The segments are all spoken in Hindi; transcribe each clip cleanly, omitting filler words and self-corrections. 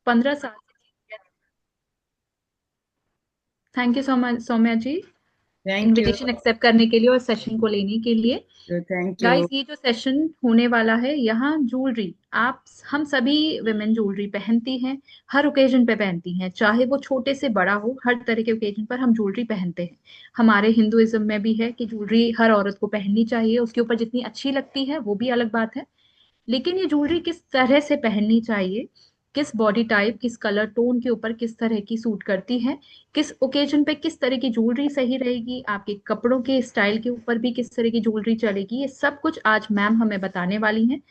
15 साल से। Thank you so much Soumya ji, thank you. Invitation accept करने के लिए और सेशन को लेने के लिए। Thank you. गाइस, ये जो सेशन होने वाला है, यहाँ ज्वेलरी आप हम सभी विमेन ज्वेलरी पहनती हैं, हर ओकेजन पे पहनती हैं, चाहे वो छोटे से बड़ा हो, हर तरह के ओकेजन पर हम ज्वेलरी पहनते हैं। हमारे हिंदुइज्म में भी है कि ज्वेलरी हर औरत को पहननी चाहिए, उसके ऊपर जितनी अच्छी लगती है वो भी अलग बात है। लेकिन ये ज्वेलरी किस तरह से पहननी चाहिए, किस बॉडी टाइप, किस कलर टोन के ऊपर किस तरह की सूट करती है, किस ओकेजन पे किस तरह की ज्वेलरी सही रहेगी, आपके कपड़ों के स्टाइल के ऊपर भी किस तरह की ज्वेलरी चलेगी, ये सब कुछ आज मैम हमें बताने वाली हैं।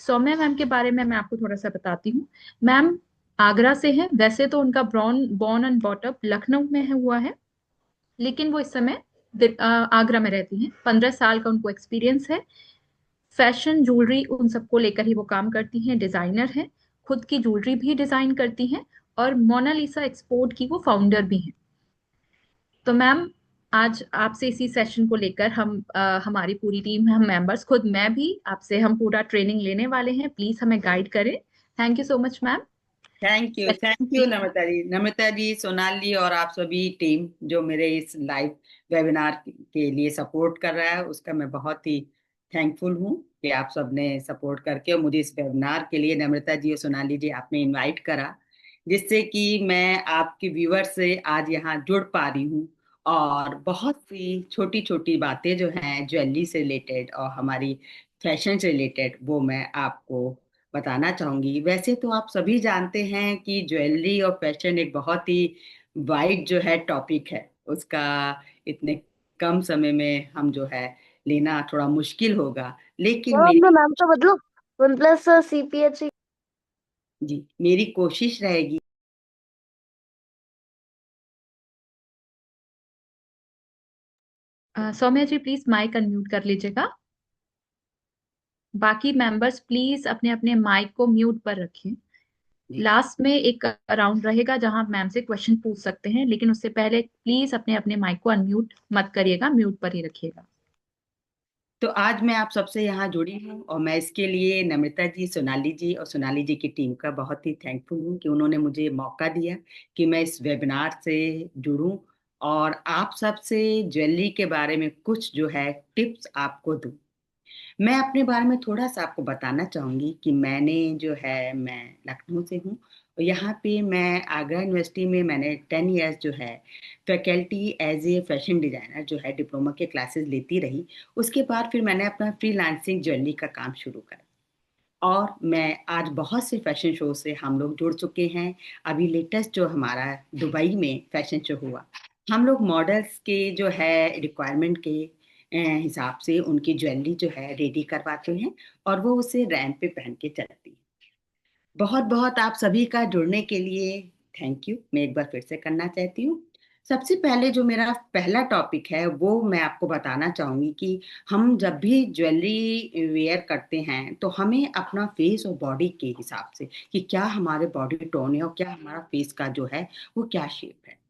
सौम्या मैम के बारे में मैं आपको थोड़ा सा बताती हूँ। मैम आगरा से हैं, वैसे तो उनका born born and brought up Lucknow में है हुआ है, लेकिन वो इस समय आगरा में रहती हैं। 15 साल का उनको एक्सपीरियंस है। फैशन ज्वेलरी उन सबको लेकर ही वो काम करती हैं, डिजाइनर हैं, खुद की ज्वेलरी भी डिजाइन करती हैं, और मोनालिसा एक्सपोर्ट की वो फाउंडर भी हैं। तो मैम, आज आपसे इसी सेशन को लेकर हमारी पूरी टीम, हम मेंबर्स, खुद मैं भी आपसे, हम पूरा ट्रेनिंग लेने वाले हैं। प्लीज हमें गाइड करें। Thank you so much ma'am. Thank you Namita ji, Sonali और आप सभी टीम जो मेरे इस लाइव वेबिनार के लिए सपोर्ट कर रहा है, उसका मैं बहुत ही थैंकफुल हूँ कि आप सबने सपोर्ट करके और मुझे इस वेबिनार के लिए नम्रता जी और सोनाली जी आपने इनवाइट करा, जिससे कि मैं आपके व्यूअर से आज यहाँ जुड़ पा रही हूँ। और बहुत सी छोटी छोटी बातें जो हैं ज्वेलरी से रिलेटेड और हमारी फैशन से रिलेटेड, वो मैं आपको बताना चाहूंगी। वैसे तो आप सभी जानते हैं कि ज्वेलरी और फैशन एक बहुत ही वाइड जो है टॉपिक है, उसका इतने कम समय में हम जो है लेना थोड़ा मुश्किल होगा। लेकिन मैम अपना मेरी नाम तो बदलो। One plus CPH। जी मेरी कोशिश रहेगी। सौम्या जी प्लीज माइक अनम्यूट कर लीजिएगा। बाकी मेंबर्स प्लीज अपने अपने माइक को म्यूट पर रखें। जी, लास्ट में एक राउंड रहेगा जहां आप मैम से क्वेश्चन पूछ सकते हैं, लेकिन उससे पहले प्लीज अपने अपने माइक को अनम्यूट मत करिएगा, म्यूट पर ही रखिएगा। तो आज मैं आप सबसे यहाँ जुड़ी हूँ और मैं इसके लिए नम्रता जी, सोनाली जी और सोनाली जी की टीम का बहुत ही थैंकफुल हूँ कि उन्होंने मुझे मौका दिया कि मैं इस वेबिनार से जुड़ूं और आप सबसे ज्वेलरी के बारे में कुछ जो है टिप्स आपको दूं। मैं अपने बारे में थोड़ा सा आपको बताना चाहूंगी कि मैं लखनऊ से हूँ और यहाँ पे मैं आगरा यूनिवर्सिटी में मैंने 10 इयर्स जो है faculty as a fashion designer जो है डिप्लोमा के क्लासेस लेती रही। उसके बाद फिर मैंने अपना फ्रीलांसिंग ज्वेलरी का काम शुरू करा और मैं आज बहुत से फैशन शो से हम लोग जुड़ चुके हैं। अभी लेटेस्ट जो हमारा दुबई में फैशन शो हुआ, हम लोग मॉडल्स के जो है रिक्वायरमेंट के हिसाब से उनकी ज्वेलरी जो है रेडी करवाते हैं और वो उसे रैंप पे पहन के चलती है। बहुत बहुत आप सभी का जुड़ने के लिए थैंक यू मैं एक बार फिर से करना चाहती हूँ। सबसे पहले जो मेरा पहला टॉपिक है वो मैं आपको बताना चाहूंगी कि हम जब भी ज्वेलरी वेयर करते हैं तो हमें अपना फेस और बॉडी के हिसाब से कि क्या हमारे बॉडी टोन है और क्या हमारा फेस का जो है वो क्या शेप है।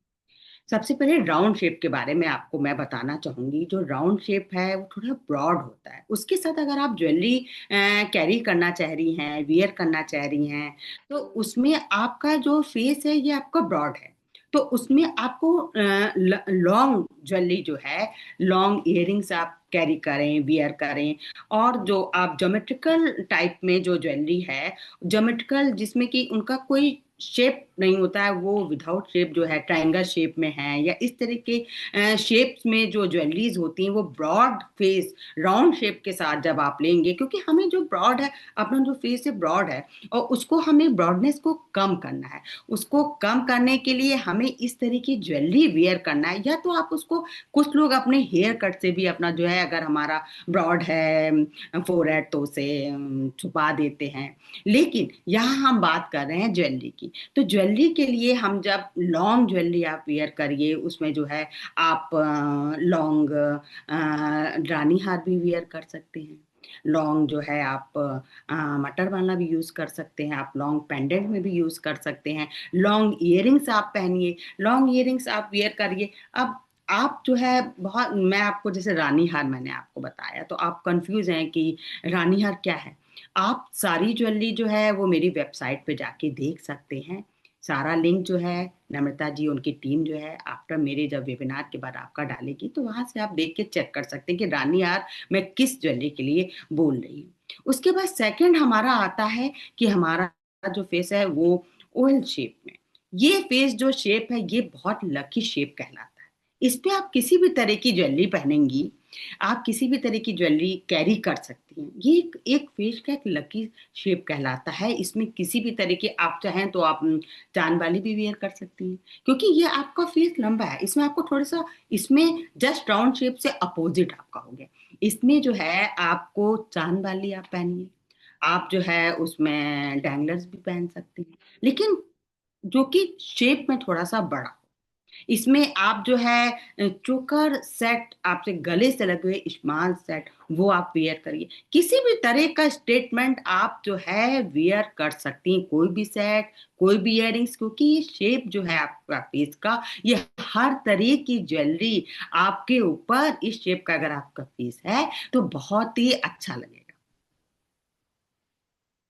सबसे पहले राउंड शेप के बारे में आपको मैं बताना चाहूंगी। जो राउंड शेप है वो थोड़ा ब्रॉड होता है, उसके साथ अगर आप ज्वेलरी कैरी करना चाह रही हैं, वियर करना चाह रही हैं, तो उसमें आपका जो फेस है ये आपका ब्रॉड है, तो उसमें आपको लॉन्ग ज्वेलरी जो है, लॉन्ग इयररिंग्स आप कैरी करें, वियर करें। और जो आप ज्योमेट्रिकल टाइप में जो ज्वेलरी है, ज्योमेट्रिकल जिसमें कि उनका कोई शेप नहीं होता है, वो विदाउट शेप जो है ट्रायंगल शेप में है या इस तरह के शेप्स में जो ज्वेलरीज होती हैं, वो ब्रॉड फेस राउंड शेप के साथ जब आप लेंगे, क्योंकि हमें जो ब्रॉड है, अपना जो फेस है ब्रॉड है और उसको हमें ब्रॉडनेस को कम करना है। उसको कम करने के लिए हमें इस तरह की ज्वेलरी वेयर करना है, या तो आप उसको, कुछ लोग अपने हेयर कट से भी अपना जो है, अगर हमारा ब्रॉड है फोरहेड तो उसे छुपा देते हैं। लेकिन यहाँ हम बात कर रहे हैं ज्वेलरी की। तो ज्वेलरी के लिए हम जब लॉन्ग ज्वेलरी आप वेयर करिए, उसमें जो है आप लॉन्ग रानी हार भी वेयर कर सकते हैं। लॉन्ग जो है आप मटर वाला भी यूज कर सकते हैं, आप लॉन्ग पेंडेंट में भी यूज कर सकते हैं। लॉन्ग इयररिंग्स आप पहनिए, लॉन्ग इयररिंग्स आप वेयर करिए। अब आप जो है बहुत, मैं आपको जैसे रानी हार मैंने आपको बताया तो आप कंफ्यूज हैं कि रानी हार क्या है। आप सारी ज्वेलरी जो है वो मेरी वेबसाइट पे जाके देख सकते हैं। सारा लिंक जो है नम्रता जी उनकी टीम जो है आफ्टर मेरे जब वेबिनार के बाद आपका डालेगी, तो वहां से आप देख के चेक कर सकते हैं कि रानी यार मैं किस ज्वेलरी के लिए बोल रही हूँ। उसके बाद सेकंड हमारा आता है कि हमारा जो फेस है वो ओवल शेप में। ये फेस जो शेप है ये बहुत लकी शेप कहलाता है। इस पे आप किसी भी तरह की ज्वेलरी पहनेंगी, आप किसी भी तरह की ज्वेलरी कैरी कर सकती हैं। ये एक फेस का एक लकी शेप कहलाता है। इसमें किसी भी तरह की आप चाहें तो आप चांद वाली भी वेयर कर सकती हैं, क्योंकि ये आपका फेस लंबा है। इसमें आपको थोड़ा सा, इसमें जस्ट राउंड शेप से अपोजिट आपका हो गया। इसमें जो है आपको चांद वाली आप पहनिए, आप जो है उसमें डैंगलर्स भी पहन सकती हैं, लेकिन जो कि शेप में थोड़ा सा बड़ा। इसमें आप जो है चोकर सेट, आपसे गले से लगे हुए स्मॉल सेट वो आप वेयर करिए। किसी भी तरह का स्टेटमेंट आप जो है वेयर कर सकती हैं, कोई भी सेट, कोई भी इयररिंग्स, क्योंकि ये शेप जो है आपका फेस का, ये हर तरह की ज्वेलरी आपके ऊपर इस शेप का अगर आपका फेस है तो बहुत ही अच्छा लगेगा।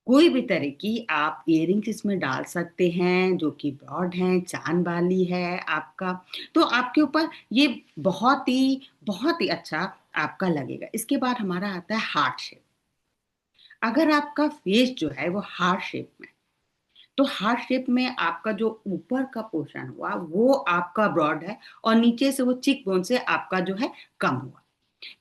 कोई भी तरह की आप इयररिंग्स इसमें डाल सकते हैं जो कि ब्रॉड हैं, चांद वाली है आपका, तो आपके ऊपर ये बहुत ही अच्छा आपका लगेगा। इसके बाद हमारा आता है हार्ट शेप। अगर आपका फेस जो है वो हार्ट शेप में, तो हार्ट शेप में आपका जो ऊपर का पोर्शन हुआ वो आपका ब्रॉड है, और नीचे से वो चिक बोन से आपका जो है कम हुआ।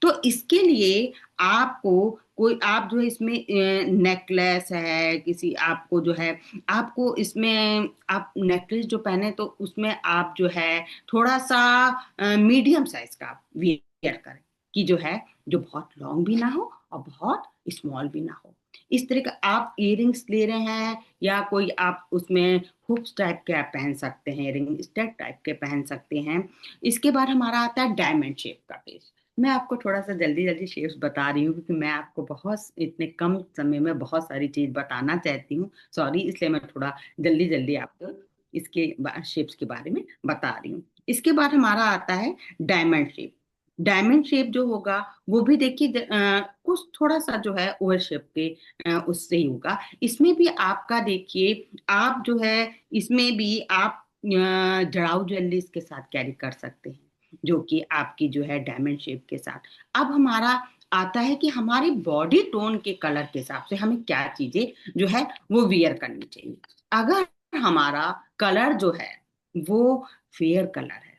तो इसके लिए आपको कोई, आप जो है इसमें नेकलेस है किसी, आपको जो है, आपको इसमें आप नेकलेस जो पहने तो उसमें आप जो है थोड़ा सा मीडियम साइज का वियर करें, कि जो है जो बहुत लॉन्ग भी ना हो और बहुत स्मॉल भी ना हो। इस तरह का आप इयररिंग्स ले रहे हैं या कोई आप उसमें हुक्स टाइप के आप पहन सकते हैं, इयररिंग स्टेप टाइप के पहन सकते हैं। इसके बाद हमारा आता है डायमंड शेप का पीस। मैं आपको थोड़ा सा जल्दी जल्दी शेप्स बता रही हूँ, क्योंकि मैं आपको बहुत इतने कम समय में बहुत सारी चीज बताना चाहती हूँ, सॉरी, इसलिए मैं थोड़ा जल्दी जल्दी आपको इसके शेप्स के बारे में बता रही हूँ। इसके बाद हमारा आता है डायमंड शेप। डायमंड शेप जो होगा वो भी देखिए कुछ थोड़ा सा जो है ओवल शेप के उससे ही होगा। इसमें भी आपका देखिए, आप जो है इसमें भी आप जड़ाऊ ज्वेलरी के साथ कैरी कर सकते हैं, जो कि आपकी जो है डायमंड शेप के साथ। अब हमारा आता है कि हमारी बॉडी टोन के कलर के हिसाब से हमें क्या चीजें जो है वो वियर करनी चाहिए। अगर हमारा कलर जो है वो फेयर कलर है,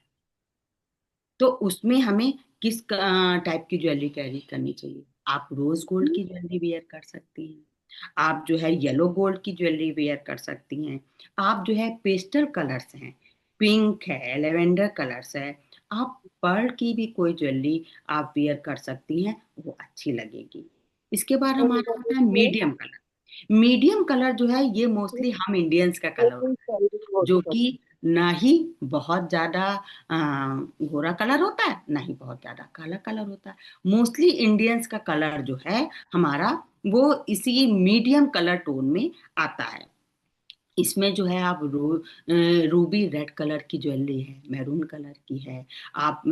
तो उसमें हमें किस टाइप की ज्वेलरी कैरी करनी चाहिए। आप रोज गोल्ड की ज्वेलरी वेयर कर सकती हैं, आप जो है येलो गोल्ड की ज्वेलरी वेयर कर सकती हैं, आप जो है पेस्टल कलर्स हैं, पिंक है, लेवेंडर कलर्स है, आप पर्ल की भी कोई ज्वेलरी आप वेयर कर सकती हैं, वो अच्छी लगेगी। इसके बाद हमारा आता है मीडियम कलर। मीडियम कलर जो है ये मोस्टली हम इंडियंस का कलर होता है, जो कि ना ही बहुत ज्यादा गोरा कलर होता है, ना ही बहुत ज्यादा काला कलर होता है। मोस्टली इंडियंस का कलर जो है हमारा वो इसी मीडियम कलर टोन में आता है। इसमें जो है आप रूबी रेड कलर की ज्वेलरी है, मैरून कलर की है, आप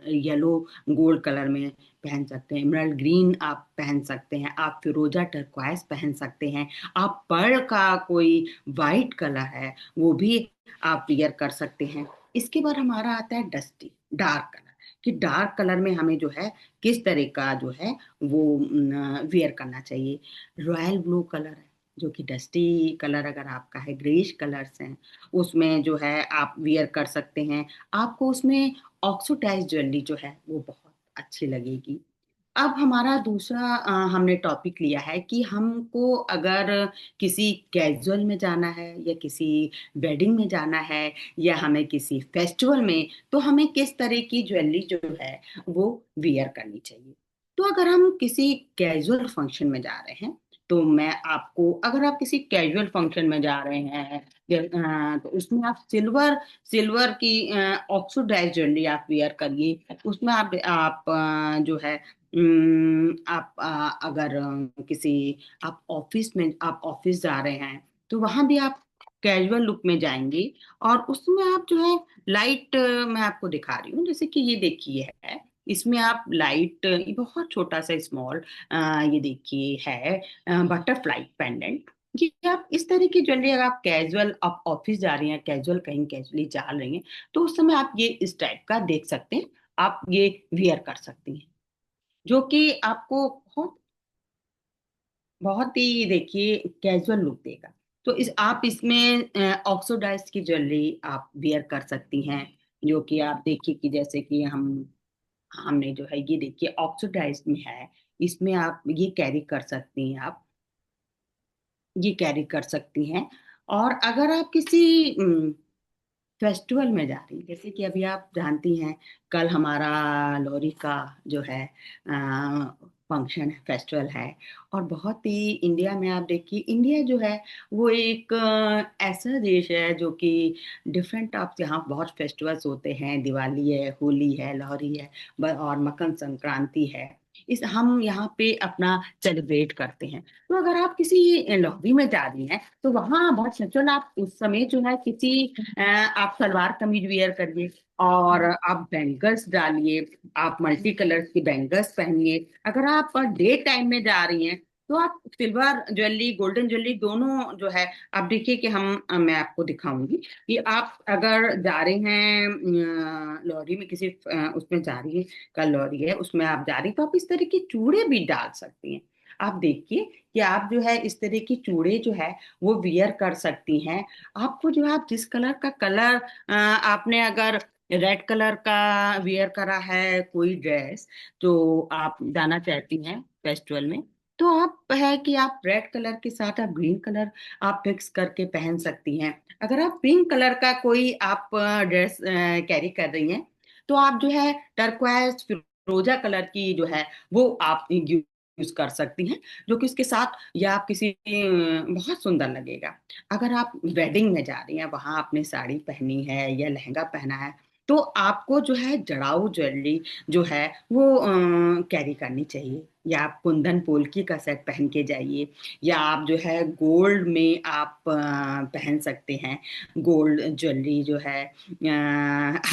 येलो गोल्ड कलर में पहन सकते हैं, इमराल्ड ग्रीन आप पहन सकते हैं, आप फिरोजा टर्क्वाइज पहन सकते हैं, आप पर्ल का कोई वाइट कलर है वो भी आप वियर कर सकते हैं। इसके बाद हमारा आता है डस्टी डार्क कलर, कि डार्क कलर में हमें जो है किस तरह का जो है वो वियर करना चाहिए। रॉयल ब्लू कलर है, जो कि डस्टी कलर अगर आपका है, ग्रेइश कलर्स हैं, उसमें जो है आप वियर कर सकते हैं। आपको उसमें ऑक्सीडाइज ज्वेलरी जो है वो बहुत अच्छी लगेगी। अब हमारा दूसरा हमने टॉपिक लिया है कि हमको अगर किसी कैजुअल में जाना है या किसी वेडिंग में जाना है या हमें किसी फेस्टिवल में, तो हमें किस तरह की ज्वेलरी जो है वो वियर करनी चाहिए। तो अगर हम किसी कैजुअल फंक्शन में जा रहे हैं, तो मैं आपको, अगर आप किसी कैजुअल फंक्शन में जा रहे हैं तो उसमें आप सिल्वर सिल्वर की ऑक्सीडाइज ज्वेलरी आप वियर करिए। उसमें आप जो है आप अगर किसी, आप ऑफिस जा रहे हैं तो वहां भी आप कैजुअल लुक में जाएंगे, और उसमें आप जो है लाइट, मैं आपको दिखा रही हूँ, जैसे कि ये देखिए है, इसमें आप लाइट, ये बहुत छोटा सा स्मॉल ये देखिए है बटरफ्लाई पेंडेंट। ये आप इस तरह की ज्वेलरी, अगर आप कैजुअल, आप ऑफिस जा रही हैं, कैजुअल कहीं कैजुअली जा रही हैं, तो उस समय आप ये इस टाइप का देख सकते हैं, आप ये वियर कर सकती हैं, जो कि आपको बहुत बहुत ही देखिए कैजुअल लुक देगा। तो इस आप इसमें ऑक्सीडाइज की ज्वेलरी आप वियर कर सकती हैं, जो कि आप देखिए कि जैसे कि हमने जो है ये देखिए ऑक्सीडाइज में है, इसमें आप ये कैरी कर सकती हैं, आप ये कैरी कर सकती हैं। और अगर आप किसी फेस्टिवल में जा रही हैं, जैसे कि अभी आप जानती हैं कल हमारा लोहरी का जो है फंक्शन है, फेस्टिवल है। और बहुत ही इंडिया में आप देखिए, इंडिया जो है वो एक ऐसा देश है जो कि डिफरेंट ऑफ, यहाँ बहुत फेस्टिवल्स होते हैं, दिवाली है, होली है, लोहरी है, और मकर संक्रांति है। इस हम यहाँ पे अपना सेलिब्रेट करते हैं। तो अगर आप किसी लोहरी में जा रही हैं, तो वहाँ बहुत नेचुरल, आप उस समय जो है किसी आप सलवार कमीज वियर करिए, और आप बैंगल्स डालिए, आप मल्टी कलर्स की बैंगल्स पहनिए। अगर आप डे टाइम में जा रही हैं, तो आप सिल्वर ज्वेलरी, गोल्डन ज्वेलरी दोनों जो है, आप देखिए कि मैं आपको दिखाऊंगी कि आप अगर जा रहे हैं लोहरी में, किसी उसमें जा रही है, कल लोहरी है उसमें आप जा रही हैं, तो आप इस तरह के चूड़े भी डाल सकती हैं। आप देखिए कि आप जो है इस तरह की चूड़े जो है वो वियर कर सकती हैं। आपको जो है, आप जिस कलर का कलर, आपने अगर रेड कलर का वियर करा है कोई ड्रेस, तो आप जाना चाहती हैं फेस्टिवल में, तो आप है कि आप रेड कलर के साथ आप ग्रीन कलर आप मिक्स करके पहन सकती हैं। अगर आप पिंक कलर का कोई आप ड्रेस कैरी कर रही हैं, तो आप जो है टर्क्वाइज फिरोजा कलर की जो है वो आप यूज कर सकती हैं, जो कि उसके साथ, या आप किसी बहुत सुंदर लगेगा। अगर आप वेडिंग में जा रही हैं, वहां आपने साड़ी पहनी है या लहंगा पहना है, तो आपको जो है जड़ाऊ ज्वेलरी जो है वो कैरी करनी चाहिए, या आप कुंदन पोल्की का सेट पहन के जाइए, या आप जो है गोल्ड में आप पहन सकते हैं गोल्ड ज्वेलरी जो है।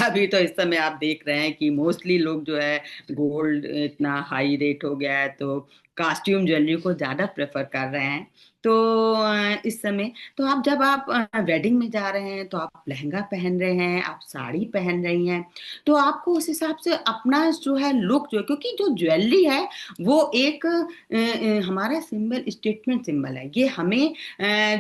अभी तो इस समय आप देख रहे हैं कि मोस्टली लोग जो है गोल्ड इतना हाई रेट हो गया है, तो कास्ट्यूम ज्वेलरी को ज्यादा प्रेफर कर रहे हैं। तो इस समय, तो आप जब आप वेडिंग में जा रहे हैं, तो आप लहंगा पहन रहे हैं, आप साड़ी पहन रही हैं, तो आपको उस हिसाब से अपना जो है लुक, जो, क्योंकि जो ज्वेलरी है वो एक हमारा सिंबल, स्टेटमेंट सिंबल है, ये हमें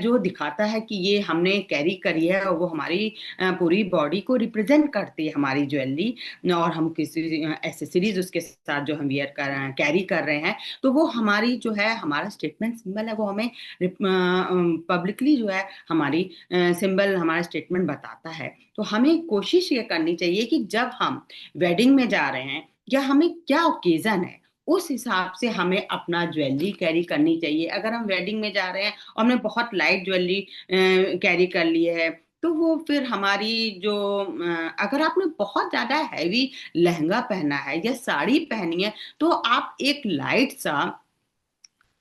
जो दिखाता है कि ये हमने कैरी करी है, और वो हमारी पूरी बॉडी को रिप्रेजेंट करती है हमारी ज्वेलरी। और हम किसी एसेसरीज उसके साथ जो हम वियर कर कैरी कर रहे हैं, तो वो हमारी जो है हमारा स्टेटमेंट सिंबल है, वो हमें पब्लिकली जो है हमारी सिंबल, हमारा स्टेटमेंट बताता है। तो हमें कोशिश ये करनी चाहिए कि जब हम वेडिंग में जा रहे हैं, या हमें क्या ओकेजन है, उस हिसाब से हमें अपना ज्वेलरी कैरी करनी चाहिए। अगर हम वेडिंग में जा रहे हैं और हमने बहुत लाइट ज्वेलरी कैरी कर ली है, तो वो फिर हमारी जो अगर आपने बहुत ज्यादा हैवी लहंगा पहना है या साड़ी पहनी है, तो आप एक लाइट सा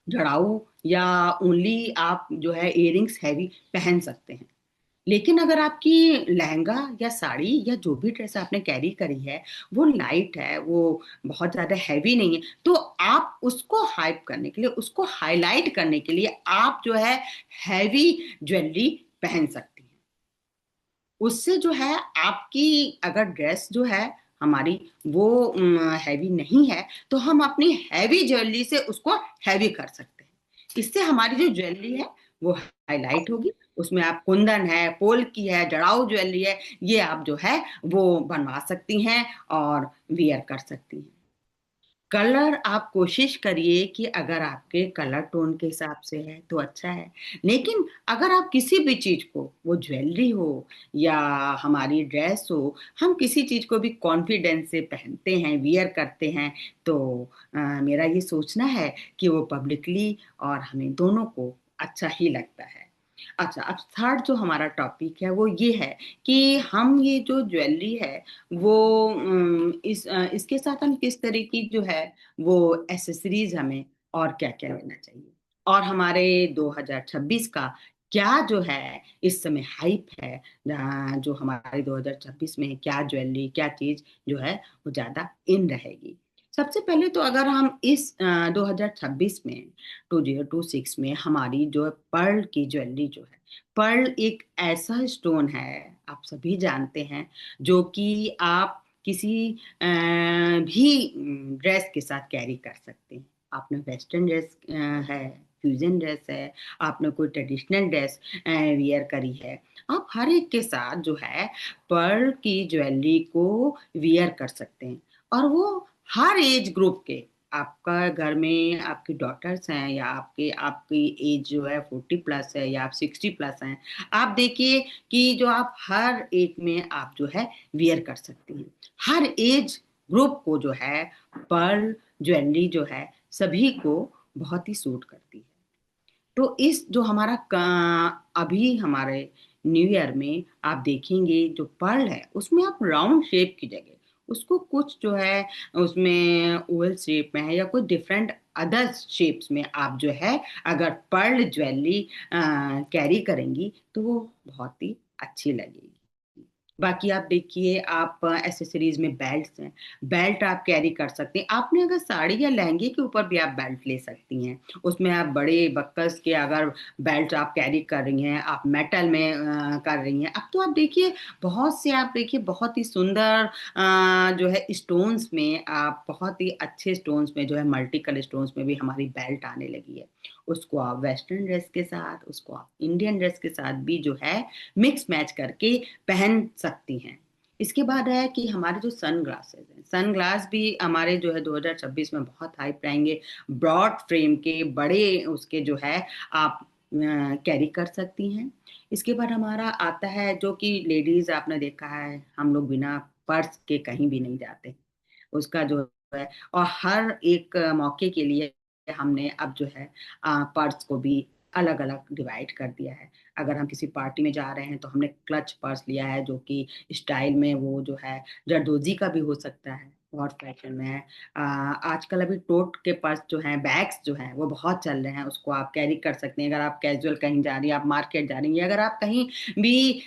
जड़ाऊ, या ओनली आप जो है इयरिंग्स हैवी पहन सकते हैं। लेकिन अगर आपकी लहंगा या साड़ी या जो भी ड्रेस आपने कैरी करी है वो लाइट है, वो बहुत ज्यादा हैवी नहीं है, तो आप उसको हाइप करने के लिए, उसको हाईलाइट करने के लिए आप जो है हैवी ज्वेलरी पहन सकती हैं। उससे जो है आपकी, अगर ड्रेस जो है हमारी वो हैवी नहीं है, तो हम अपनी हैवी ज्वेलरी से उसको हैवी कर सकते हैं। इससे हमारी जो ज्वेलरी है वो हाईलाइट होगी। उसमें आप कुंदन है, पोल की है, जड़ाऊ ज्वेलरी है, ये आप जो है वो बनवा सकती हैं और वियर कर सकती हैं। कलर आप कोशिश करिए कि अगर आपके कलर टोन के हिसाब से है तो अच्छा है। लेकिन अगर आप किसी भी चीज को, वो ज्वेलरी हो या हमारी ड्रेस हो, हम किसी चीज को भी कॉन्फिडेंस से पहनते हैं, वियर करते हैं, तो मेरा ये सोचना है कि वो पब्लिकली और हमें दोनों को अच्छा ही लगता है। अच्छा, अब थर्ड जो हमारा टॉपिक है वो ये है कि हम ये जो ज्वेलरी है वो इसके साथ हम किस तरह की जो है वो एसेसरीज हमें और क्या क्या लेना चाहिए, और हमारे 2026 का क्या जो है इस समय हाइप है, जो हमारे 2026 में क्या ज्वेलरी, क्या चीज जो है वो ज्यादा इन रहेगी। सबसे पहले तो अगर हम इस 2026 में 2026 में हमारी जो है पर्ल की ज्वेलरी जो है, पर्ल एक ऐसा स्टोन है, आप सभी जानते हैं, जो कि आप किसी भी ड्रेस के साथ कैरी कर सकते हैं। आपने वेस्टर्न ड्रेस है, फ्यूजन ड्रेस है, आपने कोई ट्रेडिशनल ड्रेस वियर करी है, आप हर एक के साथ जो है पर्ल की ज्वेलरी को वियर कर सकते हैं। और वो हर एज ग्रुप के, आपका घर में आपकी डॉटर्स हैं या आपके आपकी एज जो है 40+ है या आप 60+ हैं, आप देखिए कि जो आप हर एक में आप जो है वियर कर सकती हैं। हर एज ग्रुप को जो है पर्ल ज्वेलरी जो है सभी को बहुत ही सूट करती है। तो इस जो हमारा अभी हमारे न्यू ईयर में आप देखेंगे जो पर्ल है उसमें आप राउंड शेप की जगह उसको कुछ जो है उसमें ओवल शेप में है या कोई डिफरेंट अदर शेप्स में आप जो है अगर पर्ल ज्वेलरी कैरी करेंगी तो वो बहुत ही अच्छी लगेगी। बाकी आप देखिए, आप एसेसरीज में बेल्ट हैं, बेल्ट आप कैरी कर सकते हैं। आपने अगर साड़ी या लहंगे के ऊपर भी आप बेल्ट ले सकती हैं, उसमें आप बड़े बक्कस के अगर बेल्ट आप कैरी कर रही हैं, आप मेटल में कर रही हैं। अब तो आप देखिए बहुत से, आप देखिए बहुत ही सुंदर जो है स्टोन्स में, आप बहुत ही अच्छे स्टोन्स में जो है मल्टी कलर स्टोन्स में भी हमारी बेल्ट आने लगी है। उसको आप वेस्टर्न ड्रेस के साथ, उसको आप इंडियन ड्रेस के साथ भी जो है मिक्स मैच करके पहन सकती हैं। इसके बाद है कि हमारे जो सन ग्लासेस हैं, सन ग्लास भी हमारे जो है 2026 में बहुत हाइप रहेंगे। ब्रॉड फ्रेम के बड़े उसके जो है आप कैरी कर सकती हैं। इसके बाद हमारा आता है जो कि लेडीज, आपने देखा है हम लोग बिना पर्स के कहीं भी नहीं जाते, उसका जो है, और हर एक मौके के लिए हमने अब जो है पर्स को भी अलग अलग डिवाइड कर दिया है। अगर हम किसी पार्टी में जा रहे हैं तो हमने क्लच पर्स लिया है, जो कि स्टाइल में वो जो है जरदोजी का भी हो सकता है, बहुत फैशन में है। आजकल अभी टोट के पर्स जो हैं, बैग्स जो हैं वो बहुत चल रहे हैं, उसको आप कैरी कर सकते हैं। अगर आप कैजुअल कहीं जा रही हैं, आप मार्केट जा रही हैं, अगर आप कहीं भी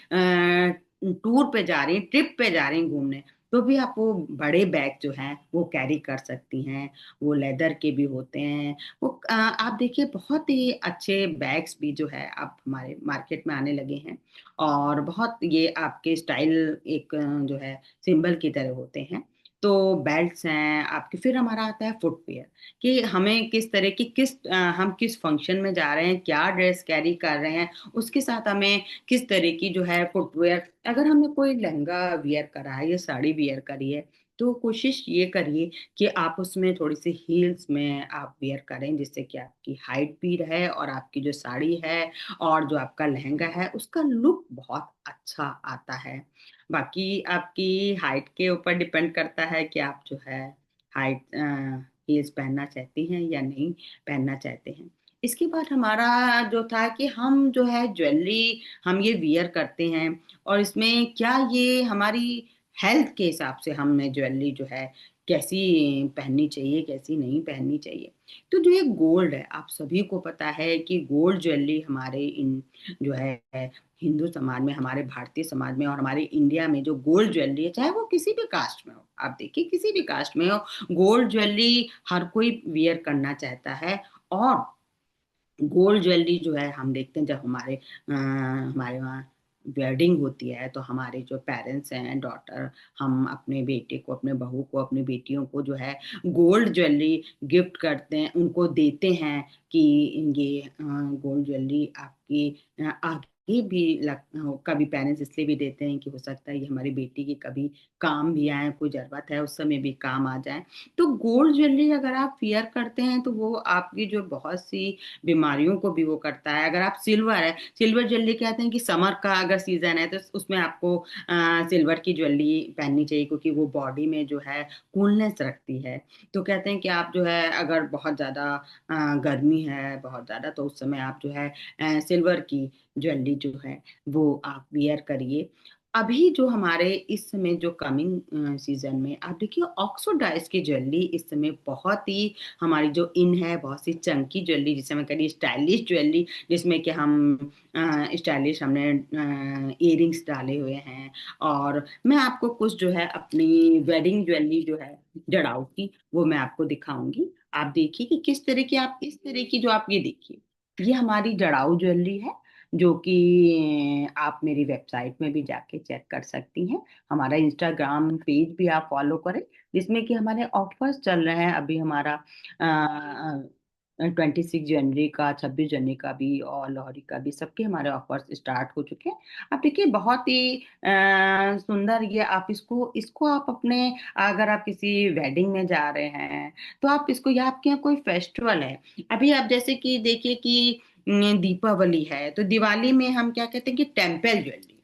टूर पे जा रही हैं, ट्रिप पे जा रही हैं घूमने, तो भी आप वो बड़े बैग जो हैं वो कैरी कर सकती हैं। वो लेदर के भी होते हैं। वो आप देखिए बहुत ही अच्छे बैग्स भी जो है अब हमारे मार्केट में आने लगे हैं, और बहुत ये आपके स्टाइल एक जो है सिंबल की तरह होते हैं। तो बेल्ट्स हैं आपके। फिर हमारा आता है फुटवेयर, कि हमें किस तरह की हम किस फंक्शन में जा रहे हैं, क्या ड्रेस कैरी कर रहे हैं, उसके साथ हमें किस तरह की जो है फुटवेयर। अगर हमने कोई लहंगा वियर करा है या साड़ी वियर करी है, तो कोशिश ये करिए कि आप उसमें थोड़ी सी हील्स में आप वियर करें, जिससे कि आपकी हाइट भी रहे और आपकी जो साड़ी है और जो आपका लहंगा है उसका लुक बहुत अच्छा आता है। बाकी आपकी हाइट के ऊपर डिपेंड करता है कि आप जो है हाइट हील्स पहनना चाहती हैं या नहीं पहनना चाहते हैं। इसके बाद हमारा जो था कि हम जो है ज्वेलरी हम ये वियर करते हैं, और इसमें क्या ये हमारी हेल्थ के हिसाब से हमें ज्वेलरी जो है कैसी पहननी चाहिए, कैसी नहीं पहननी चाहिए। तो जो ये गोल्ड है, आप सभी को पता है कि गोल्ड ज्वेलरी हमारे इन जो है हिंदू समाज में, हमारे भारतीय समाज में और हमारे इंडिया में जो गोल्ड ज्वेलरी है, चाहे वो किसी भी कास्ट में हो, आप देखिए किसी भी कास्ट में हो, गोल्ड ज्वेलरी हर कोई वियर करना चाहता है। और गोल्ड ज्वेलरी जो है हम देखते हैं जब हमारे वहाँ वेडिंग होती है, तो हमारे जो पेरेंट्स हैं, डॉटर, हम अपने बेटे को, अपने बहू को, अपनी बेटियों को जो है गोल्ड ज्वेलरी गिफ्ट करते हैं, उनको देते हैं कि ये गोल्ड ज्वेलरी आपकी आगे भी कभी पेरेंट्स इसलिए भी देते हैं कि हो सकता है ये हमारी बेटी की कभी काम भी आए, कोई जरूरत है उस समय भी काम आ जाए। तो गोल्ड ज्वेलरी अगर आप वियर करते हैं तो वो आपकी जो बहुत सी बीमारियों को भी वो करता है। अगर आप सिल्वर है, सिल्वर ज्वेलरी कहते हैं कि समर का अगर सीजन है तो उसमें आपको सिल्वर की ज्वेलरी पहननी चाहिए, क्योंकि वो बॉडी में जो है कूलनेस रखती है। तो कहते हैं कि आप जो है अगर बहुत ज़्यादा गर्मी है बहुत ज़्यादा, तो उस समय आप जो है सिल्वर की ज्वेलरी जो है वो आप वियर करिए। अभी जो हमारे इस समय जो कमिंग सीजन में आप देखिए ऑक्सोडाइज की ज्वेलरी इस समय बहुत ही हमारी जो इन है, बहुत सी चंकी ज्वेलरी जिसे मैं कह स्टाइलिश ज्वेलरी, जिसमें कि हम स्टाइलिश हमने इयरिंग्स डाले हुए हैं। और मैं आपको कुछ जो है अपनी वेडिंग ज्वेलरी जो है जड़ाऊ की, वो मैं आपको दिखाऊंगी। आप देखिए कि किस तरह की, आप इस तरह की जो आप ये देखिए, ये हमारी जड़ाऊ ज्वेलरी है, जो कि आप मेरी वेबसाइट में भी जाके चेक कर सकती हैं। हमारा इंस्टाग्राम पेज भी आप फॉलो करें, जिसमें कि हमारे ऑफर्स चल रहे हैं। अभी हमारा 26 जनवरी का, 26 जनवरी का भी और लोहड़ी का भी, सबके हमारे ऑफर्स स्टार्ट हो चुके हैं। आप देखिए बहुत ही सुंदर ये, आप इसको इसको आप अपने, अगर आप किसी वेडिंग में जा रहे हैं तो आप इसको, या आपके यहाँ कोई फेस्टिवल है, अभी आप जैसे कि देखिए कि दीपावली है, तो दिवाली में हम क्या कहते हैं कि टेम्पल ज्वेलरी।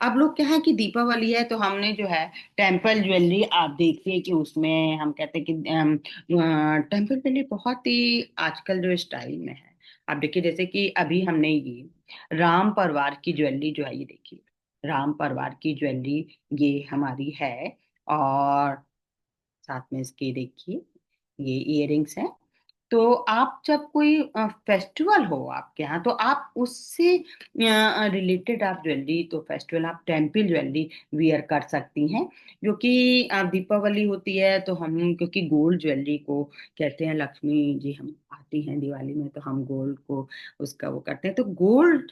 अब लोग क्या है कि दीपावली है तो हमने जो है टेम्पल ज्वेलरी, आप देखिए कि उसमें हम कहते हैं कि टेम्पल ज्वेलरी बहुत ही आजकल जो स्टाइल में है। आप देखिए जैसे कि अभी हमने ये राम परवार की ज्वेलरी जो है, ये देखिए राम परवार की ज्वेलरी ये हमारी है। और साथ में इसके देखिए ये इयररिंग्स हैं। तो आप जब कोई फेस्टिवल हो आपके यहाँ, तो आप उससे रिलेटेड आप ज्वेलरी, तो फेस्टिवल आप टेम्पल ज्वेलरी वियर कर सकती हैं। क्योंकि दीपावली होती है तो हम, क्योंकि गोल्ड ज्वेलरी को कहते हैं लक्ष्मी जी हम आती हैं दिवाली में, तो हम गोल्ड को उसका वो करते हैं। तो गोल्ड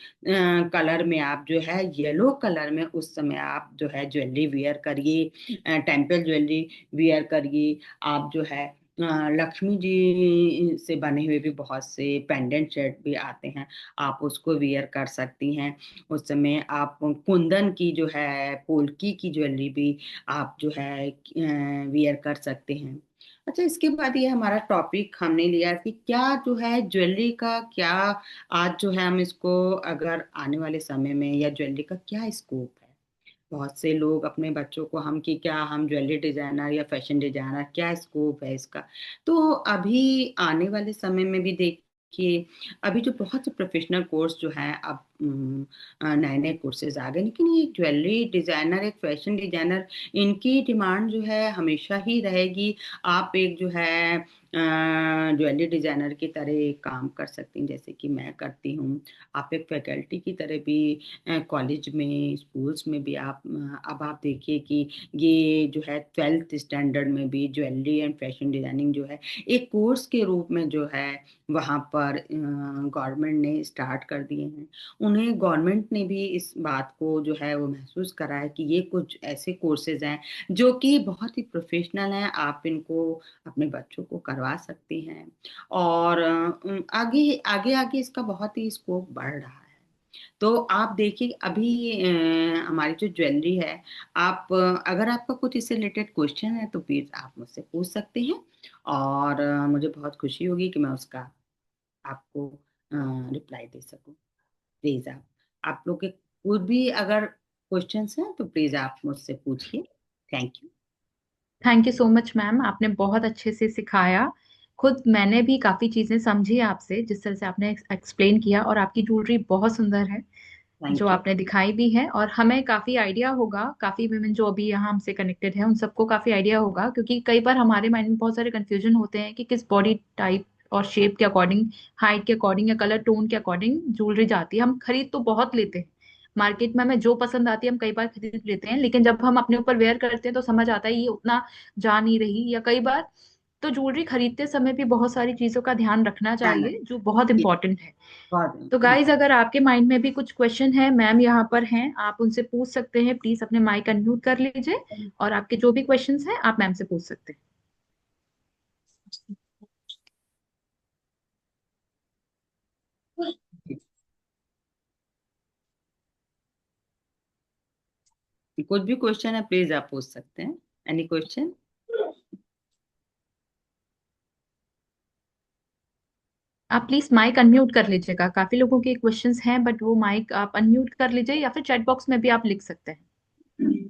कलर में आप जो है, येलो कलर में उस समय आप जो है ज्वेलरी वियर करिए, टेम्पल ज्वेलरी वियर करिए। आप जो है लक्ष्मी जी से बने हुए भी बहुत से पेंडेंट सेट भी आते हैं, आप उसको वियर कर सकती हैं। उस समय आप कुंदन की जो है, पोल्की की ज्वेलरी भी आप जो है वियर कर सकते हैं। अच्छा, इसके बाद ये हमारा टॉपिक हमने लिया कि क्या जो है ज्वेलरी का क्या, आज जो है हम इसको, अगर आने वाले समय में या ज्वेलरी का क्या स्कोप है। बहुत से लोग अपने बच्चों को, हम कि क्या हम ज्वेलरी डिजाइनर या फैशन डिजाइनर, क्या स्कोप है इसका। तो अभी आने वाले समय में भी देखिए, अभी जो बहुत से प्रोफेशनल कोर्स जो हैं, अब नए नए कोर्सेज आ गए, लेकिन ये ज्वेलरी डिजाइनर, एक फैशन डिजाइनर, इनकी डिमांड जो है हमेशा ही रहेगी। आप एक जो है ज्वेलरी डिजाइनर की तरह काम कर सकती हैं, जैसे कि मैं करती हूँ। आप एक फैकल्टी की तरह भी कॉलेज में, स्कूल्स में भी आप, अब आप देखिए कि ये जो है 12th स्टैंडर्ड में भी ज्वेलरी एंड फैशन डिजाइनिंग जो है एक कोर्स के रूप में जो है वहाँ पर गवर्नमेंट ने स्टार्ट कर दिए हैं। उन्हें, गवर्नमेंट ने भी इस बात को जो है वो महसूस करा है कि ये कुछ ऐसे कोर्सेज हैं जो कि बहुत ही प्रोफेशनल हैं, आप इनको अपने बच्चों को करवा सकती हैं। और आगे आगे आगे इसका बहुत ही स्कोप बढ़ रहा है। तो आप देखिए अभी हमारी जो ज्वेलरी है, आप अगर आपका कुछ इससे रिलेटेड क्वेश्चन है तो प्लीज आप मुझसे पूछ सकते हैं। और मुझे बहुत खुशी होगी कि मैं उसका आपको रिप्लाई दे सकूं। प्लीज आप लोग के कोई भी अगर क्वेश्चंस हैं तो प्लीज आप मुझसे पूछिए। Thank you. Thank you so much ma'am, आपने बहुत अच्छे से सिखाया। खुद मैंने भी काफी चीजें समझी आपसे, जिस तरह से आपने एक्सप्लेन किया। और आपकी ज्वेलरी बहुत सुंदर है जो थैंक यू। आपने दिखाई भी है। और हमें काफी आइडिया होगा, काफी वुमेन जो अभी यहाँ हमसे कनेक्टेड है उन सबको काफी आइडिया होगा, क्योंकि कई बार हमारे माइंड में बहुत सारे कंफ्यूजन होते हैं कि किस बॉडी टाइप और शेप के अकॉर्डिंग, हाइट के अकॉर्डिंग या कलर टोन के अकॉर्डिंग ज्वेलरी जाती है। हम खरीद तो बहुत लेते हैं मार्केट में, हमें जो पसंद आती है हम कई बार खरीद लेते हैं, लेकिन जब हम अपने ऊपर वेयर करते हैं तो समझ आता है ये उतना जा नहीं रही। या कई बार तो ज्वेलरी खरीदते समय भी बहुत सारी चीजों का ध्यान रखना ध्यान चाहिए, जो बहुत रखिए। इंपॉर्टेंट है। बहुत तो गाइज, अगर आपके माइंड में भी कुछ क्वेश्चन है, मैम यहाँ पर हैं, आप उनसे पूछ सकते हैं। प्लीज अपने माइक अनम्यूट कर लीजिए और आपके जो भी क्वेश्चंस हैं आप मैम से पूछ सकते हैं। कुछ भी क्वेश्चन है प्लीज आप पूछ सकते हैं। Any question. आप प्लीज माइक अनम्यूट कर लीजिएगा, काफी लोगों के क्वेश्चंस हैं, बट वो माइक आप अनम्यूट कर लीजिए या फिर चैट बॉक्स में भी आप लिख सकते हैं।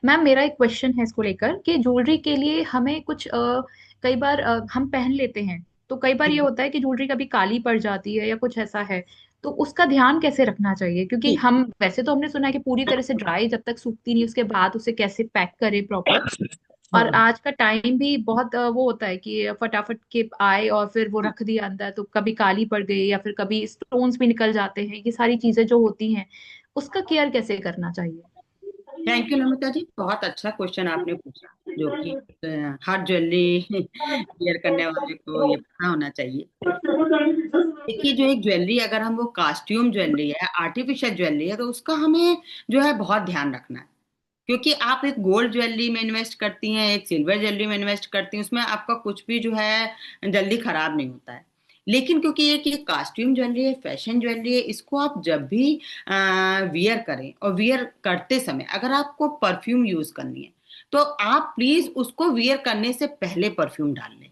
मैम, मेरा एक क्वेश्चन है इसको लेकर कि ज्वेलरी के लिए हमें कुछ कई बार हम पहन लेते हैं तो कई बार ये होता है कि ज्वेलरी कभी काली पड़ जाती है या कुछ ऐसा है, तो उसका ध्यान कैसे रखना चाहिए? क्योंकि जी। हम वैसे तो हमने सुना है कि पूरी तरह से ड्राई जब तक सूखती नहीं उसके बाद उसे कैसे पैक करें प्रॉपर। और हम्म। आज का टाइम भी बहुत वो होता है कि फटाफट के आए और फिर वो रख दिया अंदर, तो कभी काली पड़ गई या फिर कभी स्टोन्स भी निकल जाते हैं, ये सारी चीजें जो होती हैं उसका केयर कैसे करना चाहिए? थैंक यू नमिता जी, बहुत अच्छा क्वेश्चन आपने पूछा, जो कि हर ज्वेलरी वियर करने वाले को ये पता होना चाहिए। देखिए, जो एक ज्वेलरी, अगर हम वो कास्ट्यूम ज्वेलरी है, आर्टिफिशियल ज्वेलरी है, तो उसका हमें जो है बहुत ध्यान रखना है। क्योंकि आप एक गोल्ड ज्वेलरी में इन्वेस्ट करती हैं, एक सिल्वर ज्वेलरी में इन्वेस्ट करती हैं, उसमें आपका कुछ भी जो है जल्दी खराब नहीं होता है। लेकिन क्योंकि ये कास्ट्यूम ज्वेलरी है, फैशन ज्वेलरी है, इसको आप जब भी वियर करें, और वियर करते समय अगर आपको परफ्यूम यूज करनी है, तो आप प्लीज उसको वियर करने से पहले परफ्यूम डाल लें।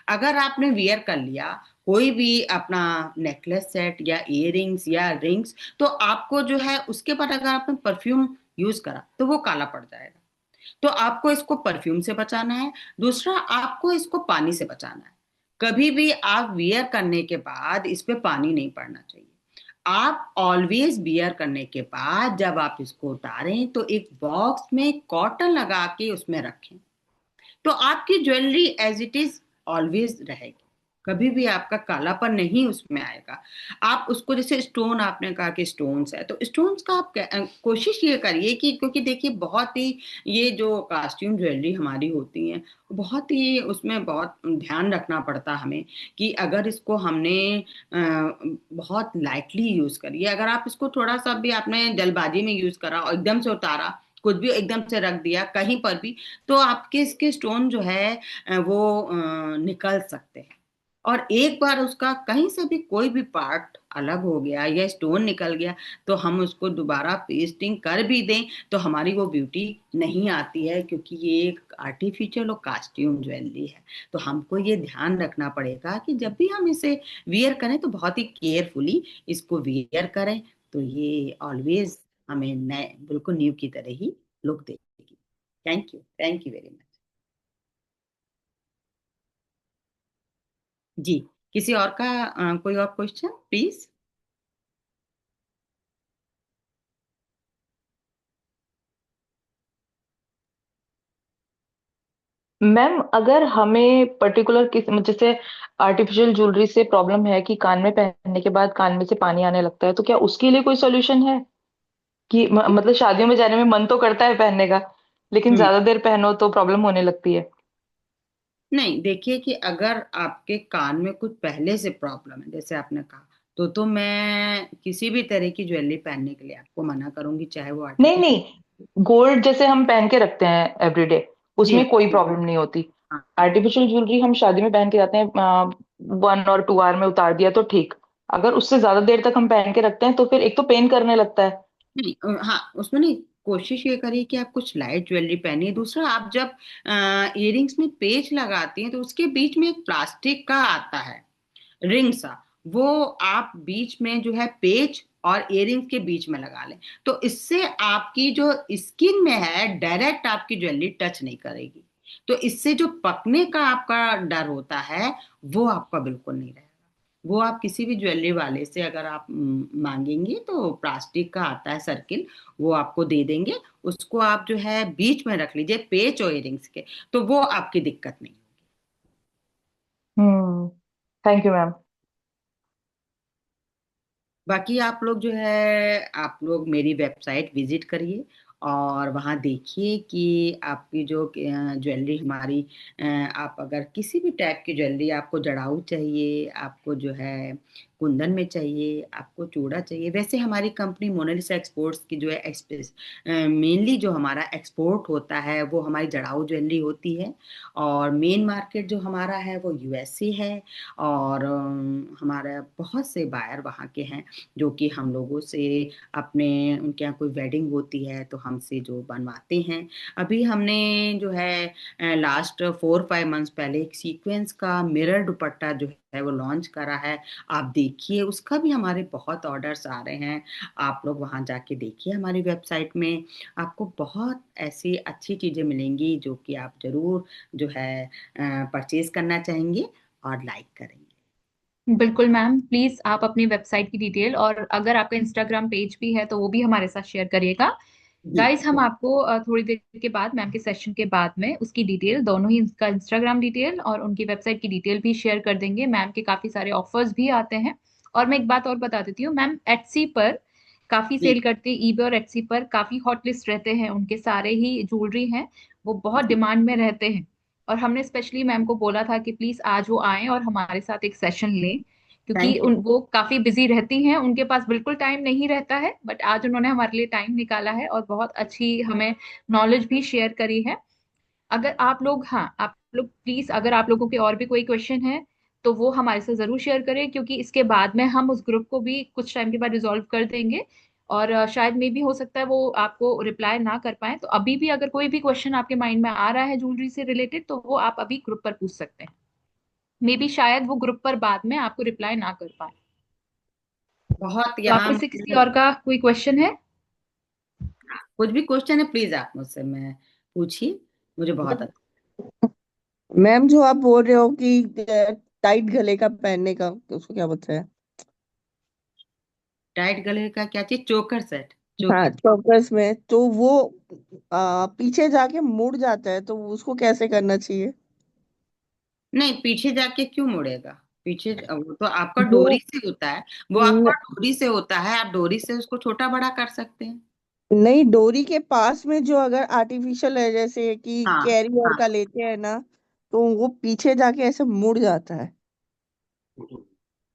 अगर आपने वियर कर लिया कोई भी अपना नेकलेस सेट या इयररिंग्स या रिंग्स, तो आपको जो है उसके बाद अगर आपने परफ्यूम यूज करा तो वो काला पड़ जाएगा। तो आपको इसको परफ्यूम से बचाना है। दूसरा, आपको इसको पानी से बचाना है। कभी भी आप वियर करने के बाद इस पे पानी नहीं पड़ना चाहिए। आप ऑलवेज वियर करने के बाद जब आप इसको उतारें तो एक बॉक्स में कॉटन लगा के उसमें रखें, तो आपकी jewellery as it is always रहेगी। कभी भी आपका कालापन नहीं उसमें आएगा। आप उसको, जैसे स्टोन आपने कहा कि स्टोन्स है, तो स्टोन्स का आप कोशिश ये करिए कि, क्योंकि देखिए बहुत ही ये जो कास्ट्यूम ज्वेलरी हमारी होती है, बहुत ही उसमें बहुत ध्यान रखना पड़ता है हमें, कि अगर इसको हमने बहुत लाइटली यूज करिए। अगर आप इसको थोड़ा सा भी आपने जल्दबाजी में यूज करा और एकदम से उतारा, कुछ भी एकदम से रख दिया कहीं पर भी, तो आपके इसके स्टोन जो है वो निकल सकते हैं। और एक बार उसका कहीं से भी कोई भी पार्ट अलग हो गया या स्टोन निकल गया, तो हम उसको दोबारा पेस्टिंग कर भी दें तो हमारी वो ब्यूटी नहीं आती है, क्योंकि ये एक आर्टिफिशियल और कास्ट्यूम ज्वेलरी है। तो हमको ये ध्यान रखना पड़ेगा कि जब भी हम इसे वियर करें तो बहुत ही केयरफुली इसको वियर करें, तो ये ऑलवेज हमें नए, बिल्कुल न्यू की तरह ही लुक देगी। Thank you very much. जी। किसी और का कोई और क्वेश्चन प्लीज। मैम, अगर हमें पर्टिकुलर किस जैसे आर्टिफिशियल ज्वेलरी से प्रॉब्लम है कि कान में पहनने के बाद कान में से पानी आने लगता है, तो क्या उसके लिए कोई सॉल्यूशन है? कि मतलब शादियों में जाने में मन तो करता है पहनने का, लेकिन हम्म। ज्यादा देर पहनो तो प्रॉब्लम होने लगती है। नहीं, देखिए कि अगर आपके कान में कुछ पहले से प्रॉब्लम है, जैसे आपने कहा, तो मैं किसी भी तरह की ज्वेलरी पहनने के लिए आपको मना करूंगी, चाहे वो नहीं आर्टिफिशियल। नहीं, गोल्ड जैसे हम पहन के रखते हैं एवरीडे, जी। उसमें कोई प्रॉब्लम नहीं होती। हाँ। आर्टिफिशियल ज्वेलरी हम शादी में पहन के जाते हैं, 1 और 2 आवर में उतार दिया तो ठीक। अगर उससे ज्यादा देर तक हम पहन के रखते हैं तो फिर एक तो पेन करने लगता है। नहीं, हाँ, उसमें नहीं, कोशिश ये करिए कि आप कुछ लाइट ज्वेलरी पहनिए। दूसरा, आप जब इयररिंग्स में पेच लगाती हैं तो उसके बीच में एक प्लास्टिक का आता है रिंग सा, वो आप बीच में जो है पेच और इयररिंग्स के बीच में लगा लें, तो इससे आपकी जो स्किन में है डायरेक्ट आपकी ज्वेलरी टच नहीं करेगी। तो इससे जो पकने का आपका डर होता है वो आपका बिल्कुल नहीं रहेगा। वो आप किसी भी ज्वेलरी वाले से अगर आप मांगेंगे तो प्लास्टिक का आता है सर्किल, वो आपको दे देंगे। उसको आप जो है बीच में रख लीजिए पेच और इयररिंग्स के, तो वो आपकी दिक्कत नहीं। हम्म। Thank you ma'am. बाकी आप लोग जो है, आप लोग मेरी वेबसाइट विजिट करिए और वहाँ देखिए कि आपकी जो ज्वेलरी हमारी, आप अगर किसी भी टाइप की ज्वेलरी, आपको जड़ाऊ चाहिए, आपको जो है कुंदन में चाहिए, आपको चूड़ा चाहिए, वैसे हमारी कंपनी मोनालिसा एक्सपोर्ट्स की जो है एक्सप्रेस, मेनली जो हमारा एक्सपोर्ट होता है वो हमारी जड़ाऊ ज्वेलरी होती है। और मेन मार्केट जो हमारा है वो यूएसए है। और हमारा बहुत से बायर वहाँ के हैं जो कि हम लोगों से अपने, उनके यहाँ कोई वेडिंग होती है तो हमसे जो बनवाते हैं। अभी हमने जो है लास्ट 4-5 मंथ्स पहले एक सीक्वेंस का मिरर दुपट्टा जो है वो लॉन्च करा है। आप देखिए, उसका भी हमारे बहुत ऑर्डर्स आ रहे हैं। आप लोग वहाँ जाके देखिए, हमारी वेबसाइट में आपको बहुत ऐसी अच्छी चीज़ें मिलेंगी जो कि आप जरूर जो है परचेज करना चाहेंगे। और लाइक करेंगे। बिल्कुल मैम, प्लीज आप अपनी वेबसाइट की डिटेल और अगर आपका इंस्टाग्राम पेज भी है तो वो भी हमारे साथ शेयर करिएगा। जी। गाइस, हम आपको थोड़ी देर के बाद मैम के सेशन के बाद में उसकी डिटेल, दोनों ही इसका इंस्टाग्राम डिटेल और उनकी वेबसाइट की डिटेल भी शेयर कर देंगे। मैम के काफी सारे ऑफर्स भी आते हैं। और मैं एक बात और बता देती हूँ, मैम एटसी पर काफी जी। सेल करते हैं, ईबे और एटसी पर काफी हॉट लिस्ट रहते हैं, उनके सारे ही ज्वेलरी हैं वो बहुत जी। डिमांड में रहते हैं। और हमने स्पेशली मैम को बोला था कि प्लीज आज वो आए और हमारे साथ एक सेशन लें, क्योंकि थैंक यू। वो काफी बिजी रहती हैं, उनके पास बिल्कुल टाइम नहीं रहता है, बट आज उन्होंने हमारे लिए टाइम निकाला है और बहुत अच्छी हमें नॉलेज भी शेयर करी है। अगर आप लोग, हाँ आप लोग प्लीज, अगर आप लोगों के और भी कोई क्वेश्चन है तो वो हमारे साथ जरूर शेयर करें, क्योंकि इसके बाद में हम उस ग्रुप को भी कुछ टाइम के बाद रिजॉल्व कर देंगे। और शायद मे भी हो सकता है वो आपको रिप्लाई ना कर पाए, तो अभी भी अगर कोई भी क्वेश्चन आपके माइंड में आ रहा है ज्वेलरी से रिलेटेड तो वो आप अभी ग्रुप पर पूछ सकते हैं। मे बी शायद वो ग्रुप पर बाद में आपको रिप्लाई ना कर पाए। बहुत तो आप यहाँ में से किसी और का कोई क्वेश्चन है? कुछ भी क्वेश्चन है प्लीज आप मुझसे मैं पूछिए, मुझे बहुत अच्छा। मैम जो आप बोल रहे हो कि टाइट गले का पहनने का, तो उसको क्या बोलते हैं? टाइट गले का क्या चीज? चोकर सेट, हाँ, चोकर। चौकस में तो वो पीछे जाके मुड़ जाता है, तो उसको कैसे करना चाहिए? नहीं, पीछे जाके क्यों मुड़ेगा? पीछे वो तो आपका जो डोरी से होता है, वो आपका डोरी से होता है, आप डोरी से उसको छोटा बड़ा कर सकते हैं। नहीं, डोरी के पास में जो अगर आर्टिफिशियल है, जैसे कि हाँ। कैरियर हाँ। का लेते हैं ना, तो वो पीछे जाके ऐसे मुड़ जाता है।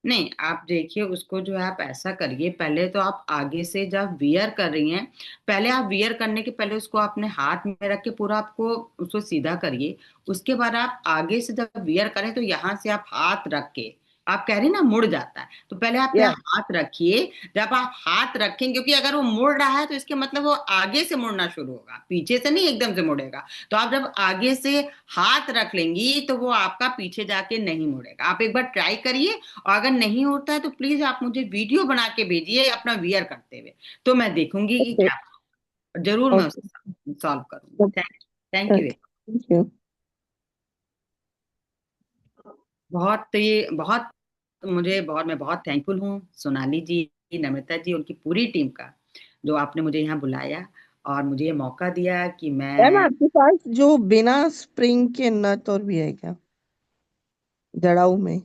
नहीं, आप देखिए उसको जो है आप ऐसा करिए, पहले तो आप आगे से जब वियर कर रही हैं, पहले आप वियर करने के पहले उसको अपने हाथ में रख के पूरा आपको उसको सीधा करिए। उसके बाद आप आगे से जब वियर करें तो यहाँ से आप हाथ रख के, आप कह रही ना मुड़ जाता है, तो पहले आप या यहाँ हाथ रखिए। जब आप हाथ रखें, क्योंकि अगर वो मुड़ रहा है तो इसके मतलब वो आगे से मुड़ना शुरू होगा, पीछे से नहीं एकदम से मुड़ेगा। तो आप जब आगे से हाथ रख लेंगी तो वो आपका पीछे जाके नहीं मुड़ेगा। आप एक बार ट्राई करिए, और अगर नहीं होता है तो प्लीज आप मुझे वीडियो बना के भेजिए अपना वियर करते हुए, तो मैं देखूंगी कि ओके। क्या, जरूर मैं ओके। उसे सॉल्व करूंगी। Thank you. Okay, thank you. बहुत ये बहुत मुझे बहुत मैं बहुत थैंकफुल हूँ सोनाली जी, नम्रता जी, उनकी पूरी टीम का, जो आपने मुझे यहाँ बुलाया और मुझे ये मौका दिया कि मैम, मैं। आपके पास जो बिना स्प्रिंग के नथ और भी है क्या, जड़ाऊ में?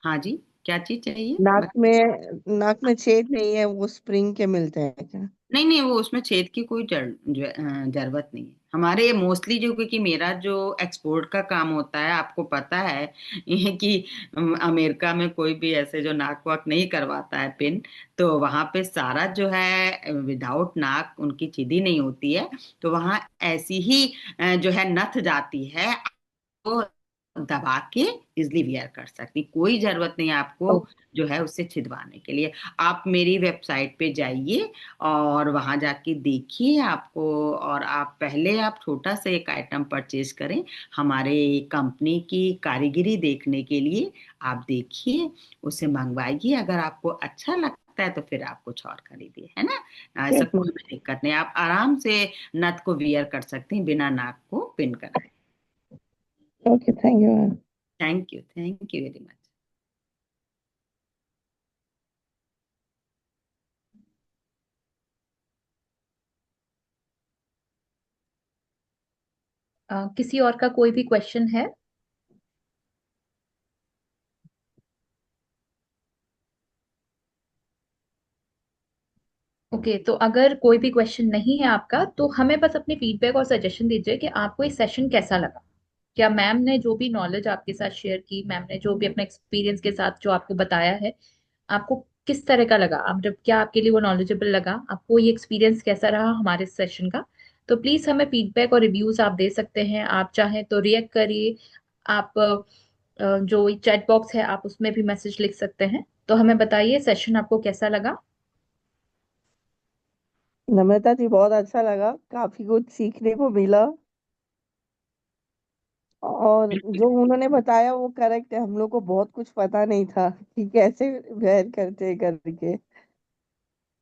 हाँ जी, क्या चीज चाहिए? नाक में छेद नहीं है, वो स्प्रिंग के मिलते हैं क्या? नहीं नहीं, वो उसमें छेद की कोई जरूरत नहीं है हमारे मोस्टली, जो क्योंकि मेरा जो एक्सपोर्ट का काम होता है, आपको पता है ये कि अमेरिका में कोई भी ऐसे जो नाक वाक नहीं करवाता है पिन, तो वहां पे सारा जो है विदाउट नाक उनकी चिदी नहीं होती है, तो वहां ऐसी ही जो है नथ जाती है, वो दबा के इजिली वेयर कर सकती, कोई जरूरत नहीं है आपको ओ- जो है उससे छिदवाने के लिए। आप मेरी वेबसाइट पे जाइए और वहां जाके देखिए आपको, और आप पहले आप छोटा सा एक आइटम परचेज करें हमारे कंपनी की कारीगरी देखने के लिए। आप देखिए, उसे मंगवाइए, अगर आपको अच्छा लगता है तो फिर आप कुछ और खरीदिए, है ना? ऐसा यस कोई मैम। भी दिक्कत नहीं, आप आराम से नथ को वियर कर सकते हैं बिना नाक को पिन कराए। Okay, thank you ma'am. Thank you very much. किसी और का कोई भी क्वेश्चन है? ओके, तो अगर कोई भी क्वेश्चन नहीं है आपका तो हमें बस अपनी फीडबैक और सजेशन दीजिए कि आपको ये सेशन कैसा लगा। क्या मैम ने जो भी नॉलेज आपके साथ शेयर की, मैम ने जो भी अपने एक्सपीरियंस के साथ जो आपको बताया है, आपको किस तरह का लगा? आप जब, क्या आपके लिए वो नॉलेजेबल लगा? आपको ये एक्सपीरियंस कैसा रहा हमारे सेशन का? तो प्लीज हमें फीडबैक और रिव्यूज आप दे सकते हैं। आप चाहें तो रिएक्ट करिए, आप जो चैट बॉक्स है आप उसमें भी मैसेज लिख सकते हैं। तो हमें बताइए सेशन आपको कैसा लगा। नम्रता जी, बहुत अच्छा लगा, काफी कुछ सीखने को मिला। और जो उन्होंने बताया वो करेक्ट है, हम लोग को बहुत कुछ पता नहीं था कि कैसे वेयर करते हैं करके।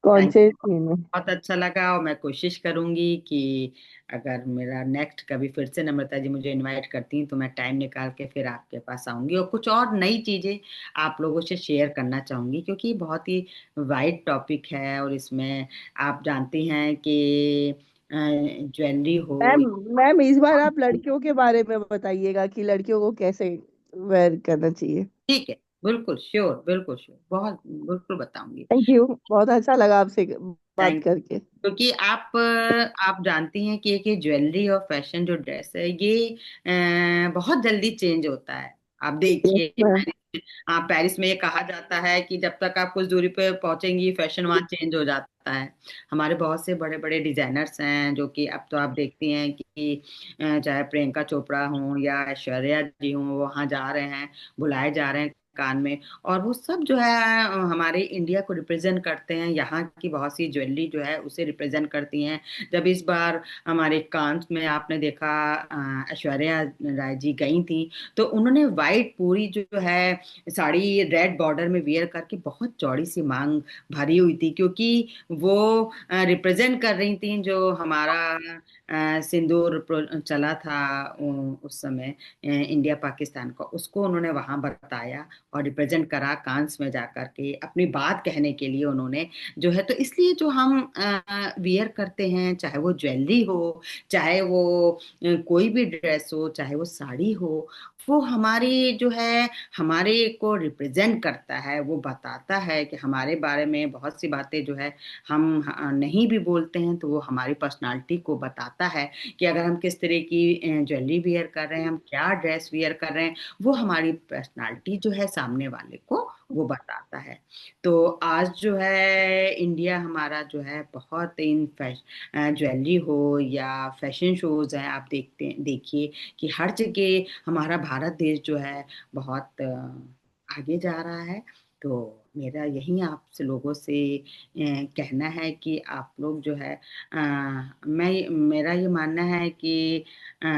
थैंक कॉन्शियस यू, नहीं है। बहुत अच्छा लगा। और मैं कोशिश करूंगी कि अगर मेरा नेक्स्ट कभी फिर से नम्रता जी मुझे इनवाइट करती हैं तो मैं टाइम निकाल के फिर आपके पास आऊंगी और कुछ और नई चीजें आप लोगों से शेयर करना चाहूंगी, क्योंकि ये बहुत ही वाइड टॉपिक है और इसमें आप जानती हैं कि ज्वेलरी हो। मैम, मैम इस बार आप लड़कियों के बारे में बताइएगा कि लड़कियों को कैसे वेयर करना चाहिए। ठीक है, बिल्कुल श्योर, बिल्कुल श्योर, बहुत बिल्कुल बताऊंगी। थैंक यू, बहुत अच्छा लगा आपसे बात थैंक, करके। क्योंकि आप जानती हैं कि ये ज्वेलरी और फैशन जो ड्रेस है ये बहुत जल्दी चेंज होता है। आप यस देखिए मैम। पेरिस, हाँ पेरिस में ये कहा जाता है कि जब तक आप कुछ दूरी पे पहुंचेंगी फैशन वहाँ चेंज हो जाता है। हमारे बहुत से बड़े बड़े डिजाइनर्स हैं जो कि अब तो आप देखती हैं कि चाहे प्रियंका चोपड़ा हो या ऐश्वर्या जी हो, वो वहाँ जा रहे हैं, बुलाए जा रहे हैं कान में। और वो सब जो है हमारे इंडिया को रिप्रेजेंट करते हैं, यहाँ की बहुत सी ज्वेलरी जो है उसे रिप्रेजेंट करती हैं। जब इस बार हमारे कांस में आपने देखा ऐश्वर्या राय जी गई थी, तो उन्होंने वाइट पूरी जो है साड़ी रेड बॉर्डर में वेयर करके बहुत चौड़ी सी मांग भरी हुई थी, क्योंकि वो रिप्रेजेंट कर रही थी जो हमारा सिंदूर चला था उस समय इंडिया पाकिस्तान का, उसको उन्होंने वहां बताया और रिप्रेजेंट करा कांस में जाकर के अपनी बात कहने के लिए उन्होंने जो है। तो इसलिए जो हम वियर करते हैं, चाहे वो ज्वेलरी हो, चाहे वो कोई भी ड्रेस हो, चाहे वो साड़ी हो, वो हमारी जो है हमारे को रिप्रेजेंट करता है। वो बताता है कि हमारे बारे में बहुत सी बातें जो है हम नहीं भी बोलते हैं तो वो हमारी पर्सनालिटी को बताता है कि अगर हम किस तरह की ज्वेलरी वियर कर रहे हैं, हम क्या ड्रेस वियर कर रहे हैं, वो हमारी पर्सनालिटी जो है सामने वाले को वो बताता है। तो आज जो है इंडिया हमारा जो है बहुत इन ज्वेलरी हो या फैशन शोज हैं, आप देखिए कि हर जगह हमारा भारत देश जो है बहुत आगे जा रहा है। तो मेरा यही आपसे लोगों से कहना है कि आप लोग जो है मैं मेरा ये मानना है कि अ,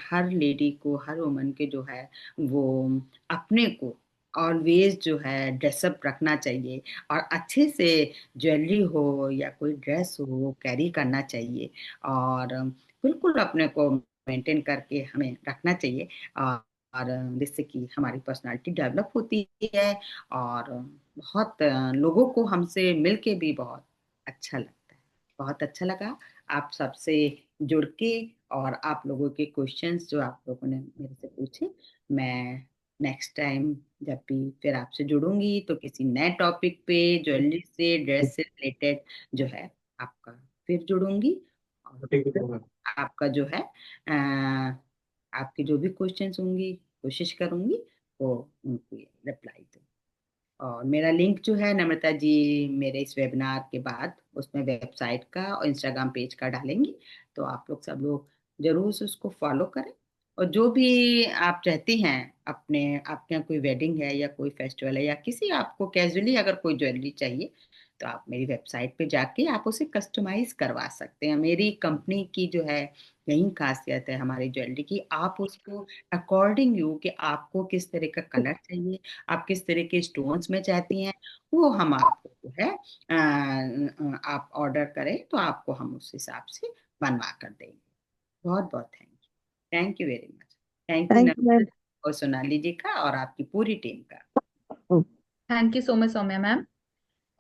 हर लेडी को, हर वुमन के जो है वो अपने को ऑलवेज जो है ड्रेसअप रखना चाहिए और अच्छे से ज्वेलरी हो या कोई ड्रेस हो वो कैरी करना चाहिए। और बिल्कुल अपने को मेंटेन करके हमें रखना चाहिए। और जिससे कि हमारी पर्सनालिटी डेवलप होती है और बहुत लोगों को हमसे मिलके भी बहुत अच्छा लगता है। बहुत अच्छा लगा आप सबसे जुड़ के, और आप लोगों के क्वेश्चंस जो आप लोगों ने मेरे से पूछे। मैं नेक्स्ट टाइम जब भी फिर आपसे जुड़ूंगी तो किसी नए टॉपिक पे ज्वेलरी से, ड्रेस से रिलेटेड जो है आपका फिर जुड़ूंगी। और फिर आपका जो है आपके जो भी क्वेश्चंस होंगी कोशिश करूंगी वो उनकी रिप्लाई दूँ। और मेरा लिंक जो है नम्रता जी मेरे इस वेबिनार के बाद उसमें वेबसाइट का और इंस्टाग्राम पेज का डालेंगी, तो आप लोग सब लोग जरूर से उसको फॉलो करें। और जो भी आप चाहती हैं अपने, आपके यहाँ कोई वेडिंग है या कोई फेस्टिवल है या किसी आपको कैजुअली अगर कोई ज्वेलरी चाहिए, तो आप मेरी वेबसाइट पे जाके आप उसे कस्टमाइज करवा सकते हैं। मेरी कंपनी की जो है यही खासियत है हमारी ज्वेलरी की, आप उसको अकॉर्डिंग यू कि आपको किस तरह का कलर चाहिए, आप किस तरह के स्टोन्स में चाहती हैं, वो हम आपको जो है आप ऑर्डर करें तो आपको हम उस हिसाब से बनवा कर देंगे। बहुत बहुत thank you very much. Thank you thank you Namrata ma'am. जी और सोनाली जी का और आपकी पूरी टीम का। Thank you so much Saumya ma'am.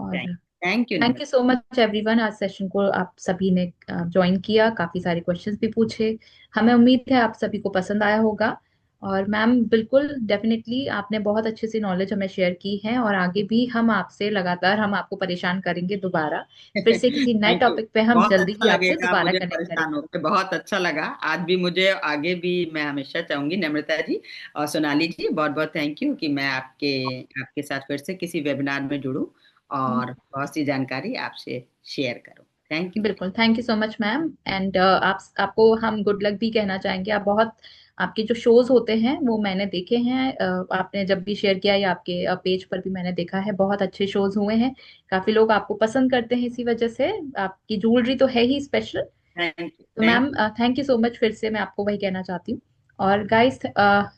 और thank thank you thank you Namrata. So much everyone, आज सेशन को आप सभी ने ज्वाइन किया, काफी सारे क्वेश्चंस भी पूछे। हमें उम्मीद है आप सभी को पसंद आया होगा। और मैम बिल्कुल डेफिनेटली आपने बहुत अच्छे से नॉलेज हमें शेयर की है, और आगे भी हम आपसे लगातार हम आपको परेशान करेंगे दोबारा, फिर से किसी नए थैंक यू, टॉपिक पे हम बहुत जल्दी अच्छा ही आपसे लगेगा दोबारा मुझे कनेक्ट परेशान करेंगे। होकर, बहुत अच्छा लगा आज भी मुझे, आगे भी मैं हमेशा चाहूंगी नम्रता जी और सोनाली जी, बहुत बहुत थैंक यू कि मैं आपके आपके साथ फिर से किसी वेबिनार में जुड़ूं और बहुत सी जानकारी आपसे शेयर करूं। Thank you. बिल्कुल, thank you so much ma'am. And आपको हम गुड लक भी कहना चाहेंगे। आप बहुत, आपके जो शोज होते हैं वो मैंने देखे हैं, आपने जब भी शेयर किया या आपके पेज पर भी मैंने देखा है, बहुत अच्छे शोज हुए हैं। काफी लोग आपको पसंद करते हैं, इसी वजह से आपकी ज्वेलरी तो है ही स्पेशल। Thank you. तो thank ma'am thank you so much, फिर से मैं आपको वही कहना चाहती हूँ। और गाइस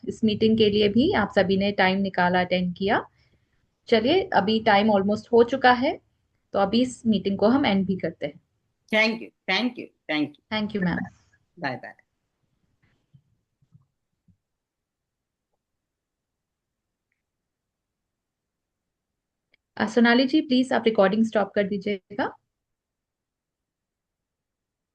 इस मीटिंग के लिए भी आप सभी ने टाइम निकाला, अटेंड किया। चलिए अभी टाइम ऑलमोस्ट हो चुका है। तो अभी इस मीटिंग को हम एंड भी करते हैं। Thank you, thank you, thank you. Thank you ma'am. Bye bye. Sonali ji please आप रिकॉर्डिंग स्टॉप कर दीजिएगा।